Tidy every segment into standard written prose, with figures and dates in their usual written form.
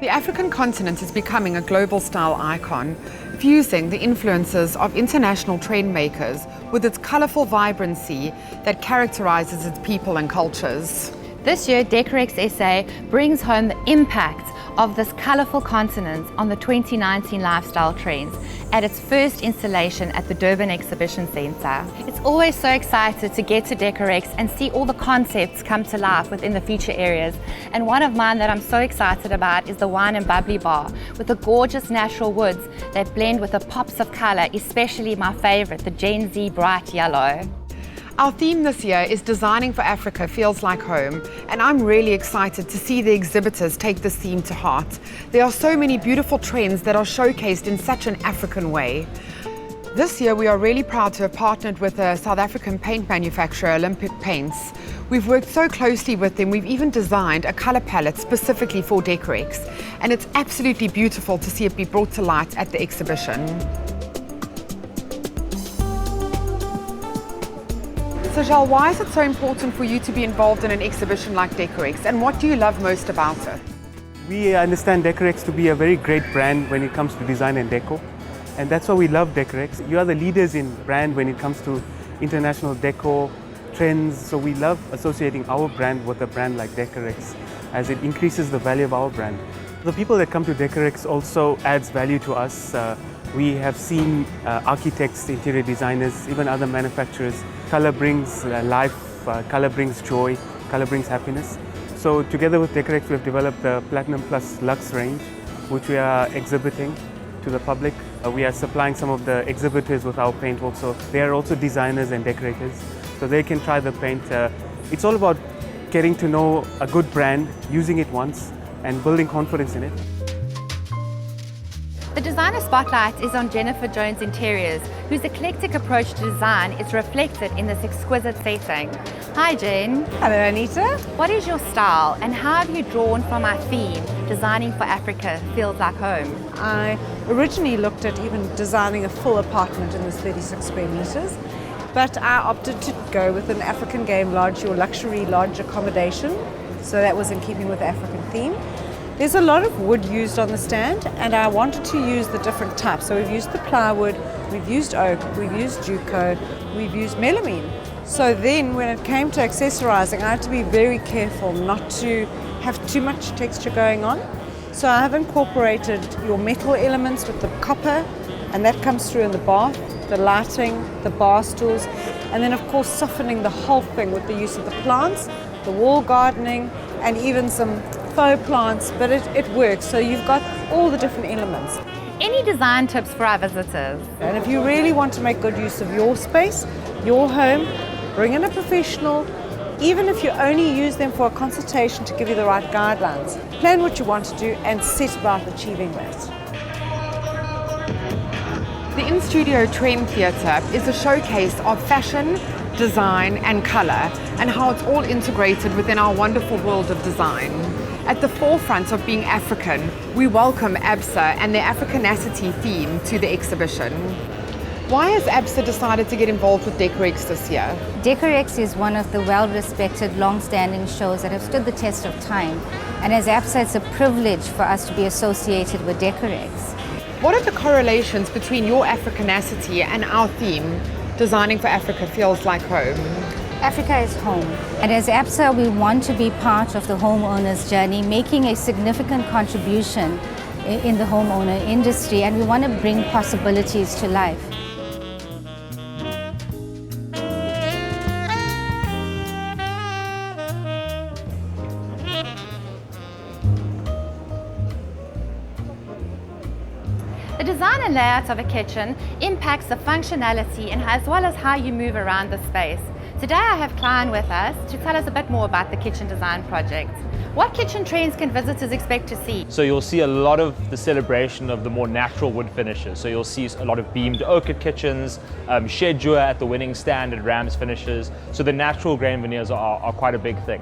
The African continent is becoming a global style icon, fusing the influences of international trend makers with its colourful vibrancy that characterises its people and cultures. This year, Decorex SA brings home the impact of this colourful continent on the 2019 lifestyle trends at its first installation at the Durban Exhibition Centre. It's always so excited to get to Decorex and see all the concepts come to life within the feature areas. And one of mine that I'm so excited about is the wine and bubbly bar with the gorgeous natural woods that blend with the pops of colour, especially my favourite, the Gen Z bright yellow. Our theme this year is Designing for Africa Feels Like Home, and I'm really excited to see the exhibitors take this theme to heart. There are so many beautiful trends that are showcased in such an African way. This year we are really proud to have partnered with a South African paint manufacturer, Olympic Paints. We've worked so closely with them, we've even designed a colour palette specifically for Decorex, and it's absolutely beautiful to see it be brought to light at the exhibition. So Jal, why is it so important for you to be involved in an exhibition like Decorex, and what do you love most about it? We understand Decorex to be a very great brand when it comes to design and decor, and that's why we love Decorex. You are the leaders in brand when it comes to international decor trends, so we love associating our brand with a brand like Decorex as it increases the value of our brand. The people that come to Decorex also adds value to us. We have seen architects, interior designers, even other manufacturers. Color brings life, color brings joy, color brings happiness. So together with Decorex, we have developed the Platinum Plus Luxe range, which we are exhibiting to the public. We are supplying some of the exhibitors with our paint also. They are also designers and decorators, so they can try the paint. It's all about getting to know a good brand, using it once, and building confidence in it. The designer spotlight is on Jennifer Jones Interiors, whose eclectic approach to design is reflected in this exquisite setting. Hi Jen. Hello Anita. What is your style and how have you drawn from our theme, Designing for Africa Feels Like Home? I originally looked at even designing a full apartment in this 36 square meters, but I opted to go with an African game lodge or luxury lodge accommodation, so that was in keeping with the African theme. There's a lot of wood used on the stand, and I wanted to use the different types. So we've used the plywood, we've used oak, we've used Juco, we've used melamine. So then when it came to accessorizing, I had to be very careful not to have too much texture going on. So I have incorporated your metal elements with the copper, and that comes through in the bath, the lighting, the bar stools, and then of course softening the whole thing with the use of the plants, the wall gardening, and even some faux plants, but it works. So you've got all the different elements. Any design tips for our visitors? And if you really want to make good use of your space, your home, bring in a professional, even if you only use them for a consultation to give you the right guidelines. Plan what you want to do and set about achieving that. The In-Studio Trend Theatre is a showcase of fashion, design and colour, and how it's all integrated within our wonderful world of design. At the forefront of being African, we welcome ABSA and their Africanacity theme to the exhibition. Why has ABSA decided to get involved with Decorex this year? Decorex is one of the well-respected, long-standing shows that have stood the test of time. And as ABSA, it's a privilege for us to be associated with Decorex. What are the correlations between your Africanacity and our theme, Designing for Africa Feels Like Home? Africa is home. And as ABSA, we want to be part of the homeowner's journey, making a significant contribution in the homeowner industry, and we want to bring possibilities to life. The design and layout of a kitchen impacts the functionality and as well as how you move around the space. Today I have Klein with us to tell us a bit more about the kitchen design project. What kitchen trends can visitors expect to see? So you'll see a lot of the celebration of the more natural wood finishes. So you'll see a lot of beamed oak at kitchens, shed jua at the winning stand at Rams finishes. So the natural grain veneers are quite a big thing.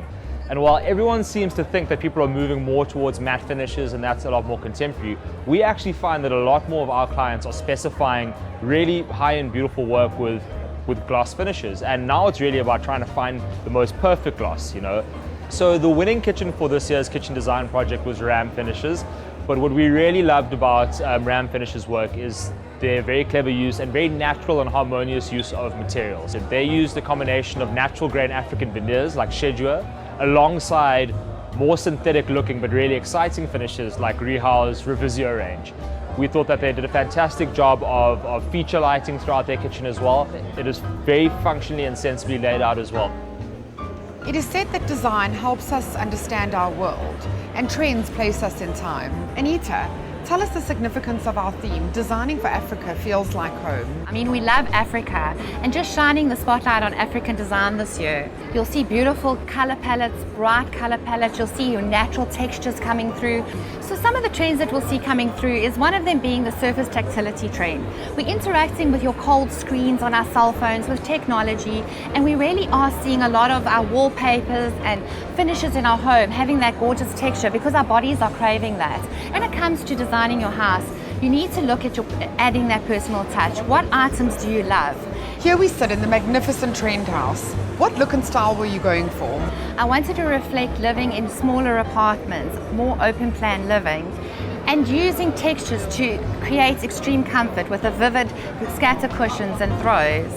And while everyone seems to think that people are moving more towards matte finishes and that's a lot more contemporary, we actually find that a lot more of our clients are specifying really high-end beautiful work with gloss finishes. And now it's really about trying to find the most perfect gloss, you know. So the winning kitchen for this year's kitchen design project was Ram Finishes. But what we really loved about Ram Finish's work is their very clever use and very natural and harmonious use of materials. They used a combination of natural grain African veneers like shedua alongside more synthetic looking but really exciting finishes like Rihal's Revisio range. We thought that they did a fantastic job of feature lighting throughout their kitchen as well. It is very functionally and sensibly laid out as well. It is said that design helps us understand our world and trends place us in time. Anita, tell us the significance of our theme, Designing for Africa Feels Like Home. I mean, we love Africa, and just shining the spotlight on African design this year. You'll see beautiful color palettes, bright color palettes. You'll see your natural textures coming through. So some of the trends that we'll see coming through is one of them being the surface tactility trend. We're interacting with your cold screens on our cell phones with technology, and we really are seeing a lot of our wallpapers and finishes in our home having that gorgeous texture because our bodies are craving that. When it comes to designing your house, you need to look at adding that personal touch. What items do you love? Here we sit in the magnificent trend house. What look and style were you going for? I wanted to reflect living in smaller apartments, more open plan living, and using textures to create extreme comfort with a vivid scatter cushions and throws.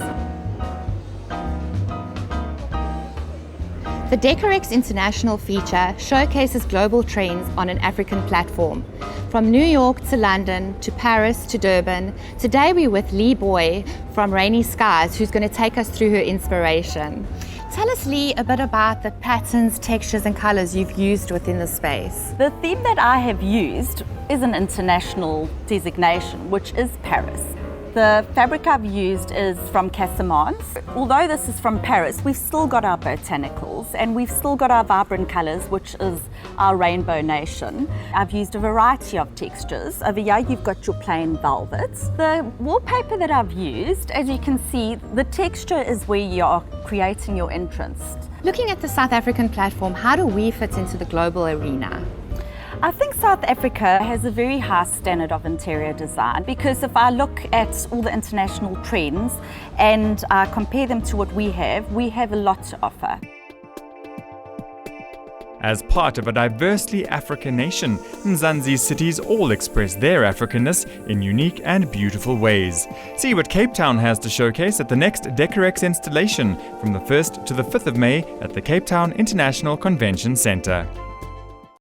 The Decorex International feature showcases global trends on an African platform. From New York to London to Paris to Durban, today we're with Lee Boy from Rainy Skies, who's going to take us through her inspiration. Tell us, Lee, a bit about the patterns, textures and colours you've used within the space. The theme that I have used is an international designation, which is Paris. The fabric I've used is from Casamance. Although this is from Paris, we've still got our botanicals and we've still got our vibrant colours, which is our rainbow nation. I've used a variety of textures. Over here you've got your plain velvets. The wallpaper that I've used, as you can see, the texture is where you are creating your interest. Looking at the South African platform, how do we fit into the global arena? I think South Africa has a very high standard of interior design because if I look at all the international trends and compare them to what we have a lot to offer. As part of a diversely African nation, Mzansi's cities all express their Africanness in unique and beautiful ways. See what Cape Town has to showcase at the next Decorex installation from the 1st to the 5th of May at the Cape Town International Convention Centre.